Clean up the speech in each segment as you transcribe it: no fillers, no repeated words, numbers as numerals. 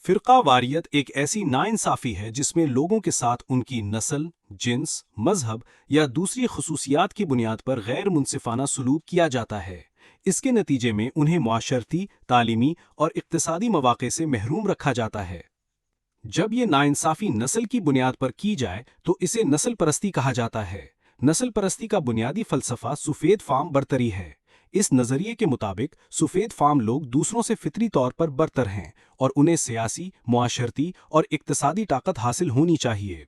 فرقہ واریت ایک ایسی ناانصافی ہے جس میں لوگوں کے ساتھ ان کی نسل، جنس، مذہب یا دوسری خصوصیات کی بنیاد پر غیر منصفانہ سلوک کیا جاتا ہے۔ اس کے نتیجے میں انہیں معاشرتی، تعلیمی اور اقتصادی مواقع سے محروم رکھا جاتا ہے۔ جب یہ ناانصافی نسل کی بنیاد پر کی جائے تو اسے نسل پرستی کہا جاتا ہے۔ نسل پرستی کا بنیادی فلسفہ سفید فام برتری ہے۔ اس نظریے کے مطابق سفید فام لوگ دوسروں سے فطری طور پر برتر ہیں اور انہیں سیاسی، معاشرتی اور اقتصادی طاقت حاصل ہونی چاہیے۔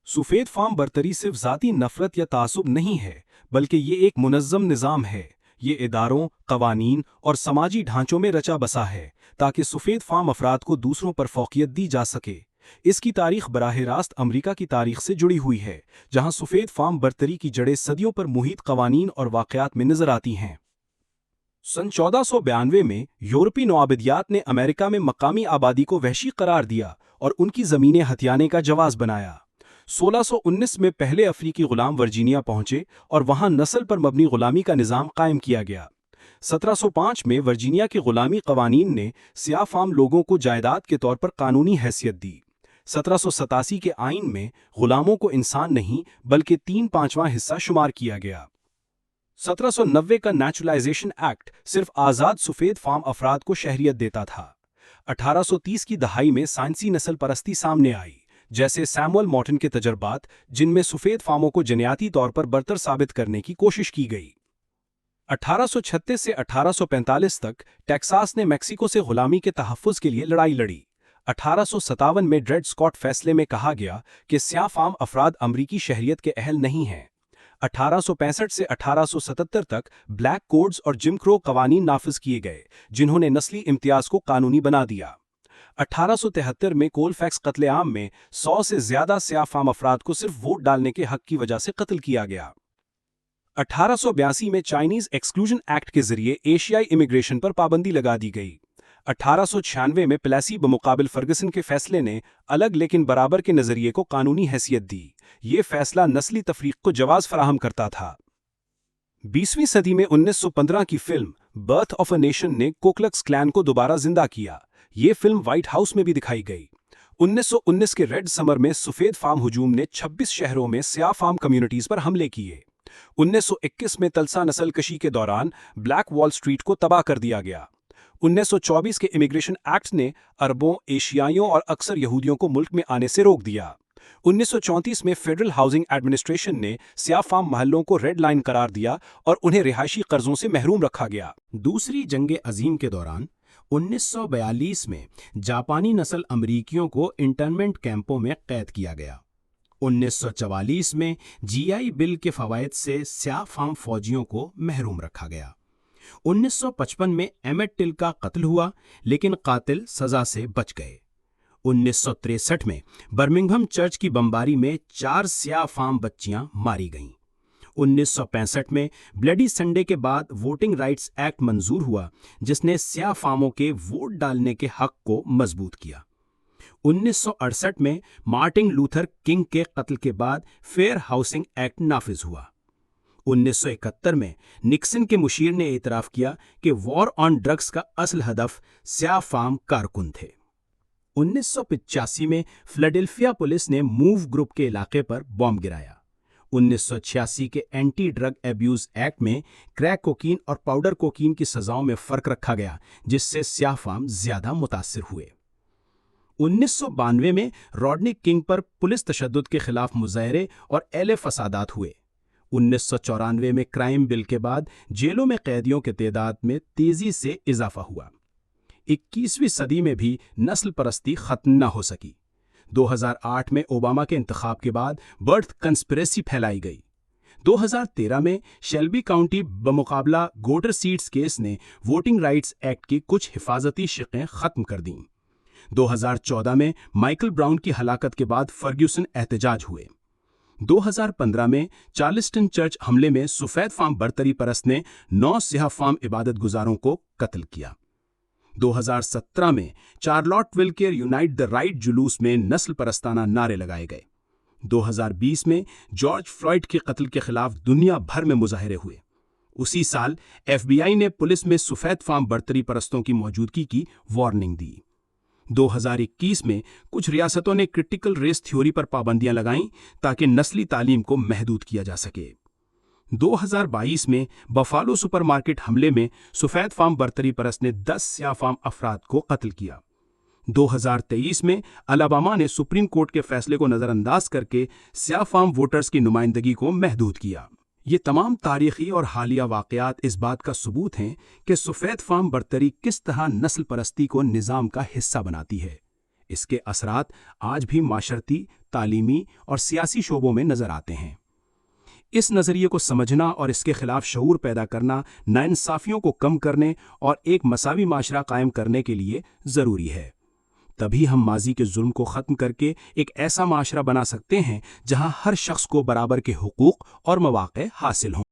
سفید فام برتری صرف ذاتی نفرت یا تعصب نہیں ہے، بلکہ یہ ایک منظم نظام ہے۔ یہ اداروں، قوانین اور سماجی ڈھانچوں میں رچا بسا ہے تاکہ سفید فام افراد کو دوسروں پر فوقیت دی جا سکے۔ اس کی تاریخ براہ راست امریکہ کی تاریخ سے جڑی ہوئی ہے، جہاں سفید فام برتری کی جڑیں صدیوں پر محیط قوانین اور واقعات میں نظر آتی ہیں۔ سن 1492 میں یورپی نوآبادیات نے امریکہ میں مقامی آبادی کو وحشی قرار دیا اور ان کی زمینیں ہتھیانے کا جواز بنایا۔ 1619 میں پہلے افریقی غلام ورجینیا پہنچے اور وہاں نسل پر مبنی غلامی کا نظام قائم کیا گیا۔ 1705 میں ورجینیا کے غلامی قوانین نے سیاہ فام لوگوں کو جائیداد کے طور پر قانونی حیثیت دی۔ 1787 کے آئین میں غلاموں کو انسان نہیں بلکہ 3/5واں حصہ شمار کیا گیا۔ 1790 کا نیچرلائزیشن ایکٹ صرف آزاد سفید فام افراد کو شہریت دیتا تھا۔ 1830 کی دہائی میں سائنسی نسل پرستی سامنے آئی، جیسے سیموئل مورٹن کے تجربات، جن میں سفید فاموں کو جنیاتی طور پر برتر ثابت کرنے کی کوشش کی گئی۔ 1836 سے 1845 تک ٹیکساس نے میکسیکو سے غلامی کے تحفظ کے لیے لڑائی لڑی۔ 1857 میں ڈریڈ اسکاٹ فیصلے میں کہا گیا کہ سیاہ فام افراد امریکی شہریت کے اہل نہیں ہیں۔ 1865 سے 1877 تک بلیک کوڈز اور جم کرو قوانین نافذ کیے گئے، جنہوں نے نسلی امتیاز کو قانونی بنا دیا۔ 1873 میں کولفیکس قتل عام میں 100 سے زیادہ سیاہ فام افراد کو صرف ووٹ ڈالنے کے حق کی وجہ سے قتل کیا گیا۔ 1882 میں چائنیز ایکسکلوژن ایکٹ کے ذریعے ایشیائی امیگریشن پر پابندی لگا دی گئی۔ 1896 میں پلیسی بمقابل فرگسن کے فیصلے نے الگ لیکن برابر کے نظریے کو قانونی حیثیت دی۔ یہ فیصلہ نسلی تفریق کو جواز فراہم کرتا تھا۔ 20ویں صدی میں 1915 کی film birth of a nation نے کوکلکس کلان کو دوبارہ زندہ کیا۔ یہ فلم وائٹ ہاؤس میں بھی دکھائی گئی۔ 1919 کے ریڈ سمر میں سفید فام ہجوم نے 26 شہروں میں سیاہ فام کمیونٹیز پر حملے کیے۔ 1921 میں تلسا نسل کشی کے دوران بلیک وال سٹریٹ کو تباہ کر دیا گیا۔ 1924 کے امیگریشن ایکٹ نے عربوں، ایشیائیوں اور اکثر یہودیوں کو ملک میں آنے سے روک دیا۔ 1934 میں فیڈرل ہاؤسنگ ایڈمنسٹریشن نے سیاہ فام محلوں کو ریڈ لائن قرار دیا اور انہیں رہائشی قرضوں سے محروم رکھا گیا۔ دوسری جنگ عظیم کے دوران 1942 میں جاپانی نسل امریکیوں کو انٹرنمنٹ کیمپوں میں قید کیا گیا۔ 1944 میں جی آئی بل کے فوائد سے سیاہ فام فوجیوں کو محروم رکھا گیا۔ 1955 میں ایمٹ ٹل کا قتل ہوا، لیکن قاتل سزا سے بچ گئے۔ 1963 میں برمنگھم چرچ کی بمباری میں 4 سیاہ فام بچیاں ماری گئیں۔ 1965 میں بلڈی سنڈے کے بعد ووٹنگ رائٹس ایکٹ منظور ہوا، جس نے سیاہ فاموں کے ووٹ ڈالنے کے حق کو مضبوط کیا۔ 1968 میں مارٹن لوتھر کنگ کے قتل کے بعد فیئر ہاؤسنگ ایکٹ نافذ ہوا۔ 1971 میں نکسن کے مشیر نے اعتراف کیا کہ وار آن ڈرگز کا اصل ہدف سیاہ فام کارکن تھے۔ 1985 میں فلاڈیلفیا پولیس نے موو گروپ کے علاقے پر بم گرایا۔ 1986 کے اینٹی ڈرگ ایبیوز ایکٹ میں کریک کوکین اور پاؤڈر کوکین کی سزاؤں میں فرق رکھا گیا، جس سے سیاہ فام زیادہ متاثر ہوئے۔ 1992 میں راڈنی کنگ پر پولیس تشدد کے خلاف مظاہرے اور اہل فسادات ہوئے۔ 1994 میں کرائم بل کے بعد جیلوں میں قیدیوں کے تعداد میں تیزی سے اضافہ ہوا۔ 21ویں صدی میں بھی نسل پرستی ختم نہ ہو سکی۔ 2008 میں اوباما کے انتخاب کے بعد برتھ کنسپریسی پھیلائی گئی۔ 2013 میں شیلبی کاؤنٹی بمقابلہ گوٹر سیٹس کیس نے ووٹنگ رائٹس ایکٹ کی کچھ حفاظتی شقیں ختم کر دیں۔ 2014 میں مائیکل براؤن کی ہلاکت کے بعد فرگیوسن احتجاج ہوئے۔ 2015 میں چارلسٹن چرچ حملے میں سفید فام برتری پرست نے 9 سیاہ فام عبادت گزاروں کو قتل کیا۔ 2017 میں چارلوٹ ول کے یونائٹ دا رائٹ جلوس میں نسل پرستانہ نعرے لگائے گئے۔ 2020 میں جارج فلوئڈ کے قتل کے خلاف دنیا بھر میں مظاہرے ہوئے۔ اسی سال ایف بی آئی نے پولیس میں سفید فام برتری پرستوں کی موجودگی کی وارننگ دی۔ 2021 میں کچھ ریاستوں نے کرٹیکل ریس تھیوری پر پابندیاں لگائیں تاکہ نسلی تعلیم کو محدود کیا جا سکے۔ 2022 میں بفالو سپر مارکیٹ حملے میں سفید فام برتری پرست نے 10 سیاہ فام افراد کو قتل کیا۔ 2023 میں الاباما نے سپریم کورٹ کے فیصلے کو نظر انداز کر کے سیاہ فام ووٹرز کی نمائندگی کو محدود کیا۔ یہ تمام تاریخی اور حالیہ واقعات اس بات کا ثبوت ہیں کہ سفید فام برتری کس طرح نسل پرستی کو نظام کا حصہ بناتی ہے۔ اس کے اثرات آج بھی معاشرتی، تعلیمی اور سیاسی شعبوں میں نظر آتے ہیں۔ اس نظریے کو سمجھنا اور اس کے خلاف شعور پیدا کرنا ناانصافیوں کو کم کرنے اور ایک مساوی معاشرہ قائم کرنے کے لیے ضروری ہے۔ تبھی ہم ماضی کے ظلم کو ختم کر کے ایک ایسا معاشرہ بنا سکتے ہیں جہاں ہر شخص کو برابر کے حقوق اور مواقع حاصل ہوں۔